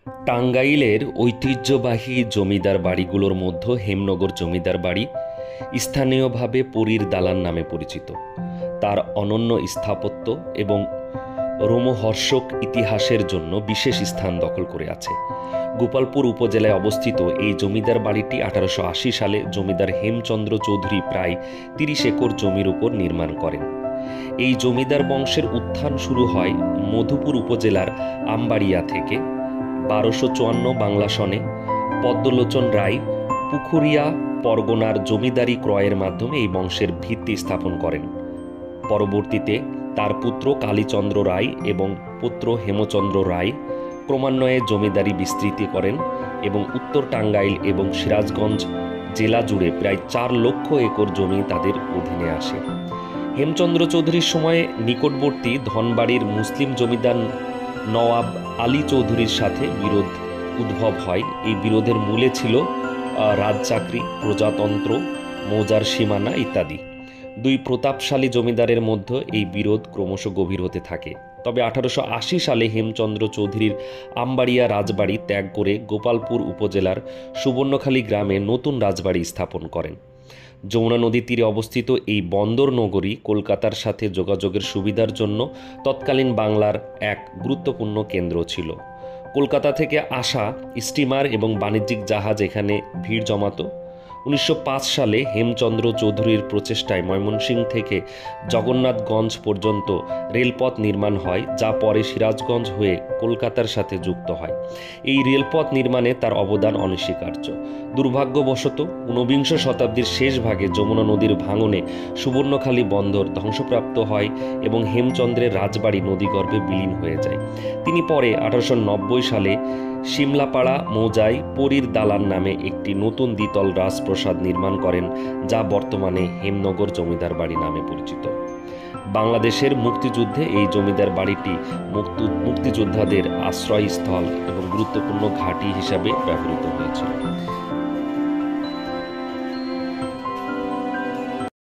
টাঙ্গাইলের ঐতিহ্যবাহী জমিদার বাড়িগুলোর মধ্যে হেমনগর জমিদার বাড়ি স্থানীয়ভাবে পরীর দালান নামে পরিচিত। তার অনন্য স্থাপত্য এবং রোমহর্ষক ইতিহাসের জন্য বিশেষ স্থান দখল করে আছে। গোপালপুর উপজেলায় অবস্থিত এই জমিদার বাড়িটি 1880 সালে জমিদার হেমচন্দ্র চৌধুরী প্রায় 30 একর জমির উপর নির্মাণ করেন। এই জমিদার বংশের উত্থান শুরু হয় মধুপুর উপজেলার আমবাড়িয়া থেকে। 1254 বাংলা সনে পদ্মলোচন রায় পুখুরিয়া পরগনার জমিদারি ক্রয়ের মাধ্যমে এই বংশের ভিত্তি স্থাপন করেন। পরবর্তীতে তার পুত্র কালীচন্দ্র রায় এবং পুত্র হেমচন্দ্র রায় ক্রমান্বয়ে জমিদারি বিস্তৃতি করেন এবং উত্তর টাঙ্গাইল এবং সিরাজগঞ্জ জেলা জুড়ে প্রায় 4 লক্ষ একর জমি তাদের অধীনে আসে। হেমচন্দ্র চৌধুরীর সময়ে নিকটবর্তী ধনবাড়ির মুসলিম জমিদার নওয়াব আলী চৌধুরীর সাথে বিরোধ উদ্ভব হয়। এই বিরোধের মূলে ছিল রাজচাকরি, প্রজাতন্ত্র, মৌজার সীমানা ইত্যাদি। দুই প্রতাপশালী জমিদারের মধ্যে এই বিরোধ ক্রমশ গভীর হতে থাকে। তবে 1880 সালে হেমচন্দ্র চৌধুরীর আমবাড়িয়া রাজবাড়ি ত্যাগ করে গোপালপুর উপজেলার সুবর্ণখালী গ্রামে নতুন রাজবাড়ি স্থাপন করেন। যমুনা নদীর তীরে অবস্থিত এই বন্দর নগরী কলকাতার সাথে যোগাযোগের সুবিধার জন্য তৎকালীন বাংলার এক গুরুত্বপূর্ণ কেন্দ্র ছিল। কলকাতা থেকে আসা স্টিমার এবং বাণিজ্যিক জাহাজ এখানে ভিড় জমাত। 1905 সালে হেমচন্দ্র চৌধুরীর প্রচেষ্টায় ময়মনসিংহ থেকে জগন্নাথগঞ্জ পর্যন্ত রেলপথ নির্মাণ হয়, যা পরে সিরাজগঞ্জ হয়ে কলকাতার সাথে যুক্ত হয়। এই রেলপথ নির্মাণে তার অবদান অনস্বীকার্য। দুর্ভাগ্যবশত 19বিংশ শতাব্দীর শেষ ভাগে যমুনা নদীর ভাঙনে সুবর্ণখালী বন্দর ধ্বংসপ্রাপ্ত হয় এবং হেমচন্দ্রের রাজবাড়ি নদীগর্ভে বিলীন হয়ে যায়। তিনি পরে 1890 সালে সিমলাপাড়া মৌজায় পরীর দালান নামে একটি নতুন দ্বিতল রাজপ্রাসাদ নির্মাণ করেন, যা বর্তমানে হেমনগর জমিদার বাড়ি নামে পরিচিত। বাংলাদেশের মুক্তিযুদ্ধে এই জমিদার বাড়িটি মুক্তিযোদ্ধাদের আশ্রয়স্থল এবং গুরুত্বপূর্ণ ঘাঁটি হিসাবে ব্যবহৃত হয়েছিল।